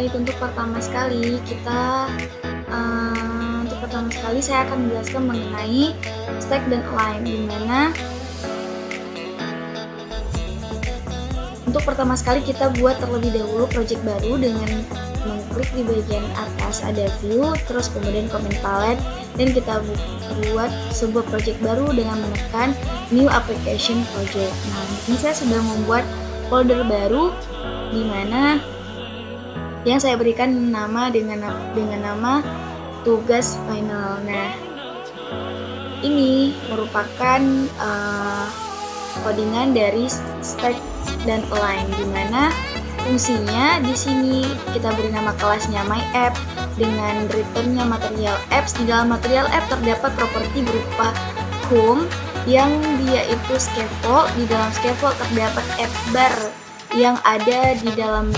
Baik, untuk pertama sekali saya akan menjelaskan mengenai stack dan align, di mana untuk pertama sekali kita buat terlebih dahulu project baru dengan mengklik di bagian atas ada view, terus kemudian comment palette, dan kita buat sebuah project baru dengan menekan new application project. Nah, ini saya sudah membuat folder baru di mana yang saya berikan nama dengan nama tugas final. Nah, ini merupakan codingan dari stack dan align, di mana fungsinya di sini kita beri nama kelasnya my app dengan returnnya material apps. Di dalam material app terdapat properti berupa home yang dia itu scaffold. Di dalam scaffold terdapat app bar yang ada di dalam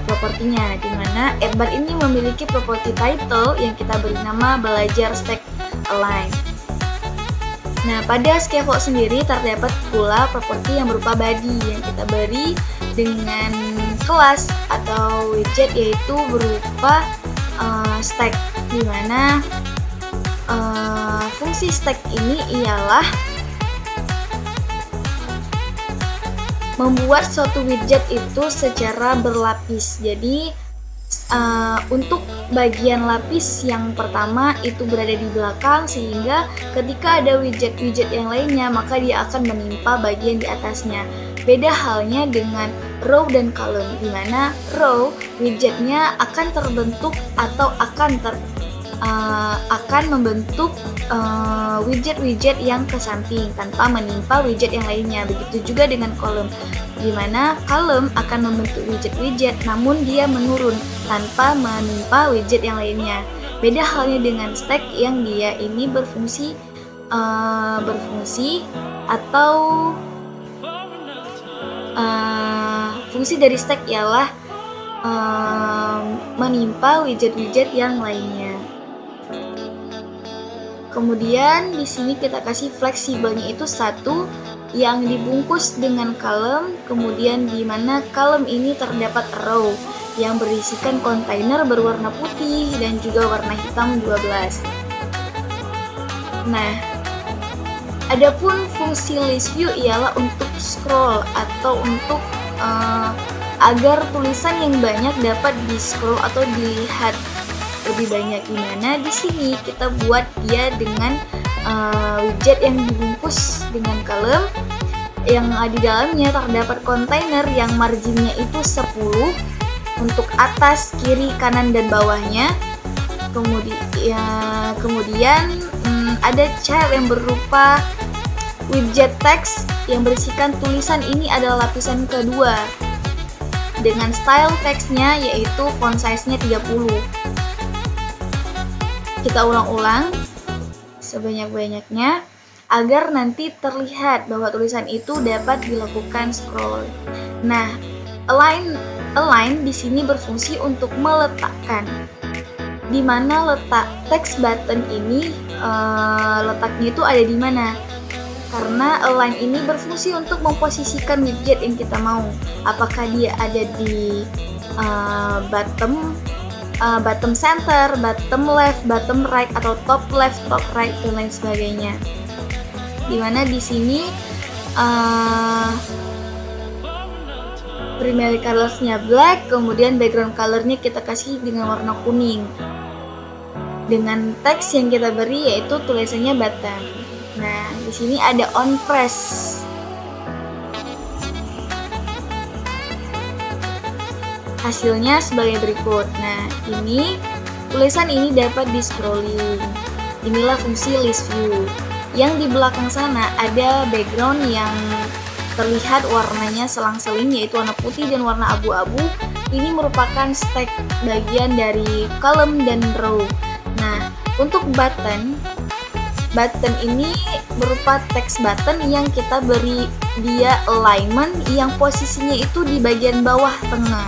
propertinya, di mana app bar ini memiliki properti title yang kita beri nama belajar stack align. Nah, pada scaffold sendiri terdapat pula properti yang berupa body yang kita beri dengan kelas atau widget, yaitu berupa stack, di mana fungsi stack ini ialah membuat suatu widget itu secara berlapis. Jadi untuk bagian lapis yang pertama itu berada di belakang, sehingga ketika ada widget-widget yang lainnya maka dia akan menimpa bagian di atasnya. Beda halnya dengan row dan column, di mana row widgetnya akan terbentuk atau akan membentuk widget-widget yang ke samping tanpa menimpa widget yang lainnya. Begitu juga dengan column, di mana column akan membentuk widget-widget namun dia menurun tanpa menimpa widget yang lainnya. Beda halnya dengan stack yang dia ini berfungsi atau fungsi dari stack ialah menimpa widget-widget yang lainnya. Kemudian di sini kita kasih fleksibelnya itu satu yang dibungkus dengan column, kemudian di mana column ini terdapat row yang berisikan kontainer berwarna putih dan juga warna hitam 12. Nah, adapun fungsi list view ialah untuk scroll atau untuk agar tulisan yang banyak dapat di scroll atau dilihat lebih banyak, di mana di sini kita buat dia dengan widget yang dibungkus dengan column yang di dalamnya terdapat kontainer yang marginnya itu 10 untuk atas, kiri, kanan, dan bawahnya. Kemudian ada child yang berupa widget text yang berisikan tulisan. Ini adalah lapisan kedua dengan style teksnya yaitu font size-nya 30. Kita ulang-ulang sebanyak-banyaknya agar nanti terlihat bahwa tulisan itu dapat dilakukan scroll. Nah, align di sini berfungsi untuk meletakkan, di mana letak text button ini letaknya itu ada di mana. Karena align ini berfungsi untuk memposisikan widget yang kita mau, apakah dia ada di bottom center, bottom left, bottom right, atau top left, top right, dan lain sebagainya. Dimana di sini primary colors-nya black, kemudian background color-nya kita kasih dengan warna kuning. Dengan teks yang kita beri yaitu tulisannya button. Nah, di sini ada on press. Hasilnya sebagai berikut. Nah, ini tulisan ini dapat di scrolling. Inilah fungsi list view. Yang di belakang sana ada background yang terlihat warnanya selang-seling, yaitu warna putih dan warna abu-abu. Ini merupakan stack bagian dari column dan row. Nah, untuk button ini berupa text button yang kita beri dia alignment yang posisinya itu di bagian bawah tengah.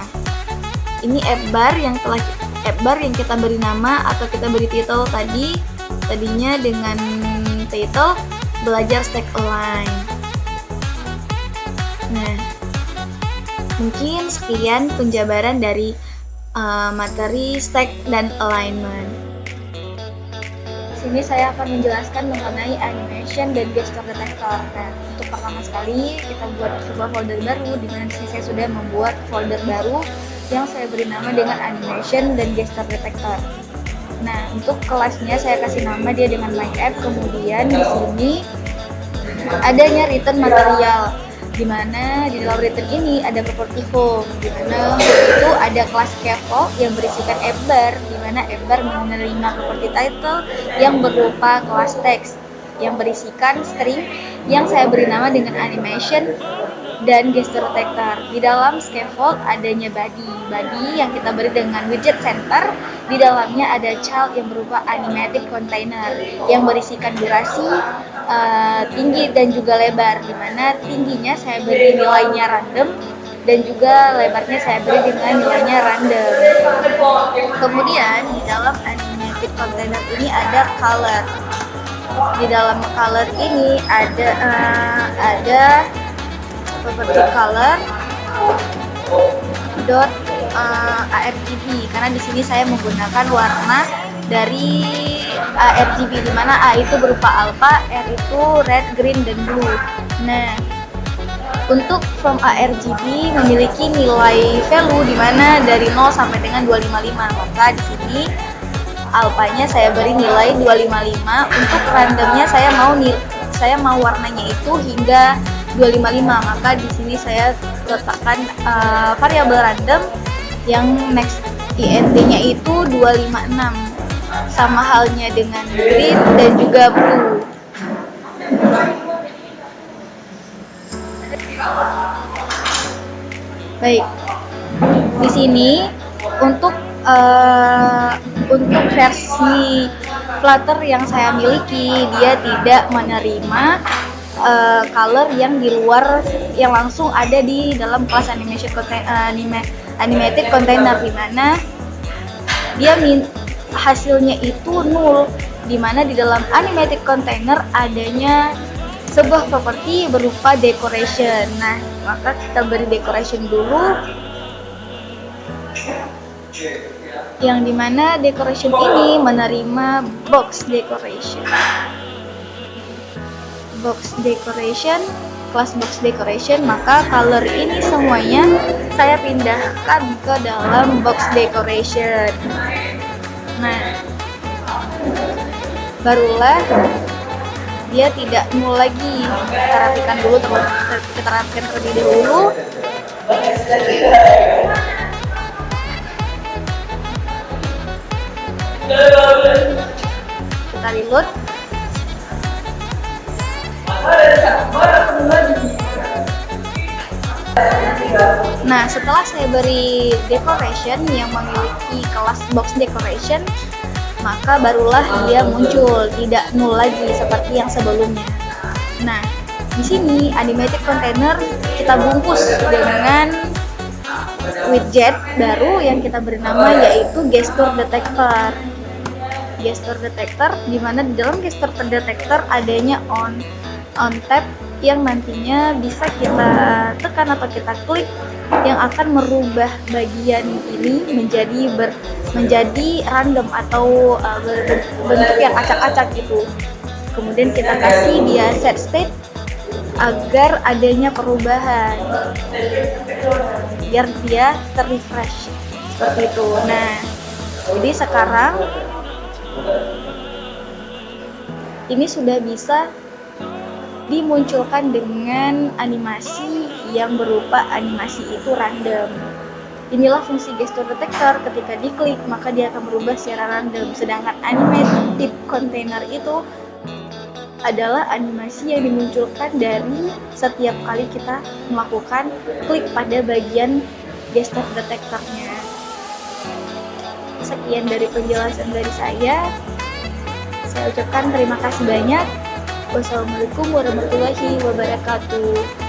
Ini app bar yang kita beri nama atau kita beri title tadinya dengan title belajar stack align. Nah, mungkin sekian penjabaran dari materi, stack, dan alignment. Di sini saya akan menjelaskan mengenai animation dan gesture detector. Nah, untuk pertama sekali kita buat sebuah folder baru, di mana saya sudah membuat folder baru yang saya beri nama dengan animation dan gesture detector. Nah, untuk kelasnya saya kasih nama dia dengan my app. Kemudian di sini adanya written material, di mana di dalam written ini ada property home, di mana itu ada kelas scaffold yang berisikan app bar, di mana app bar menerima property title yang berupa kelas teks yang berisikan string yang saya beri nama dengan animation dan gesture detector. Di dalam scaffold adanya body yang kita beri dengan widget center. Di dalamnya ada child yang berupa animated container yang berisikan durasi, tinggi dan juga lebar, di mana tingginya saya beri nilainya random dan juga lebarnya saya beri dengan nilainya random. Kemudian di dalam animated container ini ada color. Di dalam color ini ada property color dot ARGB, karena di sini saya menggunakan warna dari ARGB, di mana A itu berupa alpha, R itu red, green, dan blue. Nah, untuk from ARGB memiliki nilai value di mana dari 0 sampai dengan 255. Maka di sini alphanya saya beri nilai 255. Untuk randomnya saya mau warnanya itu hingga 255. Maka di sini saya letakkan variabel random yang next int-nya itu 256. Sama halnya dengan green dan juga blue. Baik, di sini untuk versi Flutter yang saya miliki, dia tidak menerima color yang di luar, yang langsung ada di dalam kelas animated container, di mana dia hasilnya itu null, di mana di dalam animated container adanya sebuah properti berupa decoration. Nah, maka kita beri decoration dulu, yang dimana decoration ini menerima box decoration, kelas box decoration. Maka color ini semuanya saya pindahkan ke dalam box decoration. Nah, barulah dia tidak null lagi. Kita rapikan terlebih dahulu. Kita reload. Nah, setelah saya beri decoration yang memiliki kelas box decoration, maka barulah dia muncul, tidak null lagi seperti yang sebelumnya. Nah, di sini animated container kita bungkus dengan widget baru yang kita beri nama yaitu gesture detector. Gesture detector, di mana di dalam gesture detector adanya on tab yang nantinya bisa kita tekan atau kita klik, yang akan merubah bagian ini menjadi random atau berbentuk yang acak-acak gitu. Kemudian kita kasih dia set state agar adanya perubahan, biar dia terrefresh seperti itu. Nah, jadi sekarang ini sudah bisa dimunculkan dengan animasi yang berupa animasi itu random. Inilah fungsi gesture detector. Ketika diklik maka dia akan berubah secara random. Sedangkan animated container itu adalah animasi yang dimunculkan dari setiap kali kita melakukan klik pada bagian gesture detectornya. Sekian dari penjelasan dari saya. Saya ucapkan terima kasih banyak. Wassalamualaikum warahmatullahi wabarakatuh.